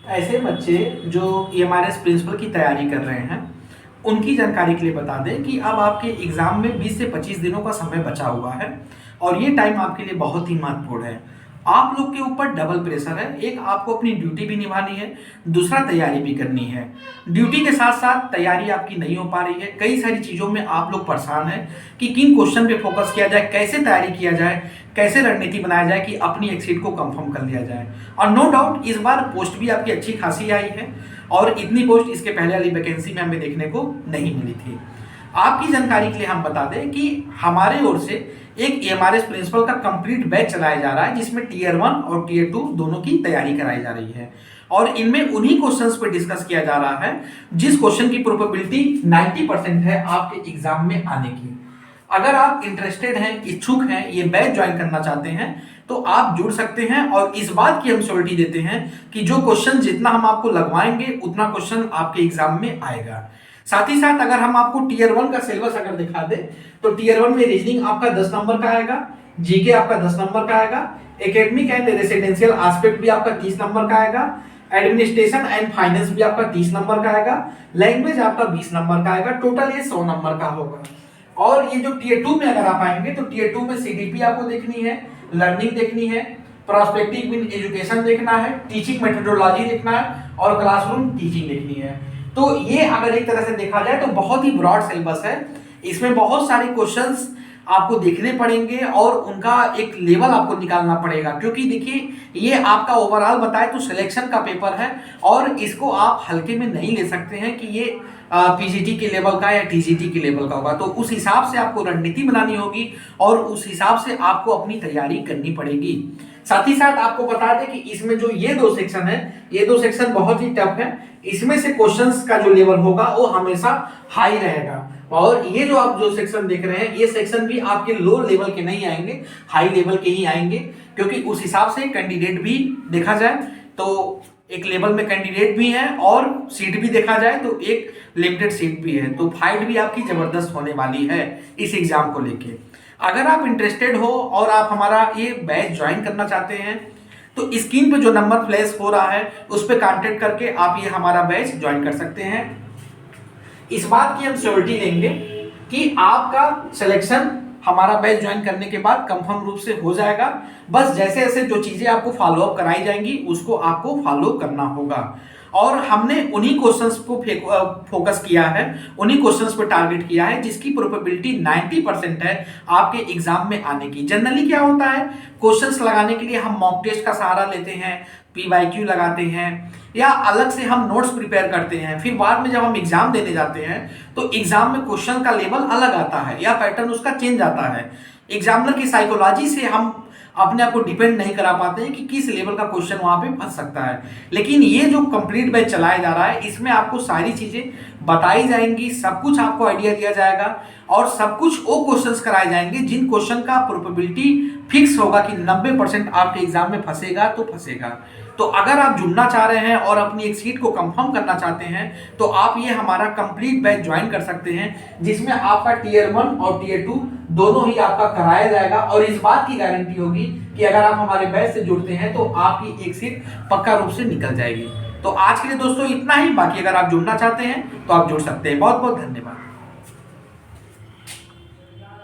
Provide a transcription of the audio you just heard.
ऐसे बच्चे जो EMRS प्रिंसिपल की तैयारी कर रहे हैं, उनकी जानकारी के लिए बता दें कि अब आपके एग्ज़ाम में 20 से 25 दिनों का समय बचा हुआ है और ये टाइम आपके लिए बहुत ही महत्वपूर्ण है। आप लोग के ऊपर डबल प्रेशर है, एक आपको अपनी ड्यूटी भी निभानी है, दूसरा तैयारी भी करनी है। ड्यूटी के साथ साथ तैयारी आपकी नहीं हो पा रही है, कई सारी चीज़ों में आप लोग परेशान हैं कि किन क्वेश्चन पे फोकस किया जाए, कैसे तैयारी किया जाए, कैसे रणनीति बनाया जाए कि अपनी एक सीट को कंफर्म कर लिया जाए। और नो डाउट इस बार पोस्ट भी आपकी अच्छी खासी आई है और इतनी पोस्ट इसके पहले वाली वैकेंसी में हमें देखने को नहीं मिली थी। आपकी जानकारी के लिए हम बता दें कि हमारे ओर से एक EMRS प्रिंसिपल का कंप्लीट बैच चलाया जा रहा है जिसमें टीयर 1 और टीयर 2 दोनों की तैयारी कराई जा रही है और इनमें उन्हीं क्वेश्चंस पे डिस्कस किया जा रहा है जिस क्वेश्चन की प्रोबेबिलिटी 90% है आपके एग्जाम में आने की। अगर आप इंटरेस्टेड हैं, इच्छुक हैं, ये बैच ज्वाइन करना चाहते हैं तो आप जुड़ सकते हैं और इस बात की हम श्योरिटी देते हैं कि जो क्वेश्चन जितना हम आपको लगवाएंगे उतना क्वेश्चन आपके एग्जाम में आएगा। साथ ही साथ अगर हम आपको टीयर 1 का सिलेबस अगर दिखा दें तो टीयर 1 में रीजनिंग आपका 10 नंबर का आएगा, जीके आपका 10 नंबर का आएगा, एकेडमिक एंड रेसिडेंशियल एस्पेक्ट भी आपका 30 नंबर का आएगा, एडमिनिस्ट्रेशन एंड फाइनेंस भी आपका 30 नंबर का आएगा, लैंग्वेज आपका 20 नंबर का आएगा, टोटल ये 100 नंबर का होगा। और ये जो टीयर 2 में अगर आप आएंगे तो टीयर 2 में CDP आपको देखनी है, लर्निंग देखनी है, प्रोस्पेक्टिव इन एजुकेशन देखना है, टीचिंग मेथोडोलॉजी देखना है और क्लासरूम टीचिंग देखनी है। तो ये अगर एक तरह से देखा जाए तो बहुत ही ब्रॉड सिलेबस है, इसमें बहुत सारे क्वेश्चंस आपको देखने पड़ेंगे और उनका एक लेवल आपको निकालना पड़ेगा क्योंकि देखिए ये आपका ओवरऑल बताए तो सिलेक्शन का पेपर है और इसको आप हल्के में नहीं ले सकते हैं कि ये PGT के लेवल का या TGT के लेवल का होगा। तो उस हिसाब से आपको रणनीति बनानी होगी और उस हिसाब से आपको अपनी तैयारी करनी पड़ेगी। साथ ही साथ आपको बता दें कि इसमें जो ये दो सेक्शन है, ये दो सेक्शन बहुत ही टफ है, इसमें से क्वेश्चंस का जो लेवल होगा वो हमेशा हाई रहेगा और ये जो आप जो सेक्शन देख रहे हैं ये सेक्शन भी आपके लो लेवल के नहीं आएंगे, हाई लेवल के ही आएंगे क्योंकि उस हिसाब से कैंडिडेट भी देखा जाए तो एक लेवल में कैंडिडेट भी है और सीट भी देखा जाए तो एक लिमिटेड सीट भी है। तो फाइट भी आपकी जबरदस्त होने वाली है इस एग्जाम को लेके। अगर आप इंटरेस्टेड हो और आप हमारा ये बैच ज्वाइन करना चाहते हैं तो स्क्रीन पे जो नंबर फ्लैश हो रहा है उस पर कांटेक्ट करके आप ये हमारा बैच ज्वाइन कर सकते हैं। इस बात की हम श्योरिटी देंगे कि आपका सिलेक्शन हमारा बैच ज्वाइन करने के बाद कंफर्म रूप से हो जाएगा। बस जैसे जैसे जो चीजें आपको फॉलो अप कराई जाएंगी उसको आपको फॉलो करना होगा और हमने उन्हीं क्वेश्चंस को फोकस किया है, उन्हीं क्वेश्चंस पे टारगेट किया है जिसकी प्रोबेबिलिटी 90% है आपके एग्जाम में आने की। जनरली क्या होता है, क्वेश्चंस लगाने के लिए हम मॉक टेस्ट का सहारा लेते हैं, PYQ लगाते हैं या अलग से हम नोट्स प्रिपेयर करते हैं, फिर बाद में जब हम एग्जाम देने जाते हैं तो एग्जाम में क्वेश्चन का लेवल अलग आता है या पैटर्न उसका चेंज आता है। एग्जामिनर की साइकोलॉजी से हम अपने आप को डिपेंड नहीं करा पाते हैं कि किस लेवल का क्वेश्चन वहां पे फंस सकता है। लेकिन ये जो कंप्लीट बैच चलाया जा रहा है इसमें आपको सारी चीजें बताई जाएंगी, सब कुछ आपको आइडिया दिया जाएगा और सब कुछ वो क्वेश्चंस कराए जाएंगे जिन क्वेश्चन का प्रोबेबिलिटी फिक्स होगा कि 90% आपके एग्जाम में फंसेगा तो फंसेगा। तो अगर आप जुड़ना चाह रहे हैं और अपनी एक सीट को कंफर्म करना चाहते हैं तो आप ये हमारा कंप्लीट बैच ज्वाइन कर सकते हैं जिसमें आपका टीयर 1 और टीयर 2 दोनों ही आपका कराया जाएगा और इस बात की गारंटी होगी कि अगर आप हमारे बैच से जुड़ते हैं तो आपकी एक सीट पक्का रूप से निकल जाएगी। तो आज के लिए दोस्तों इतना ही, बाकी अगर आप जुड़ना चाहते हैं तो आप जुड़ सकते हैं। बहुत बहुत धन्यवाद।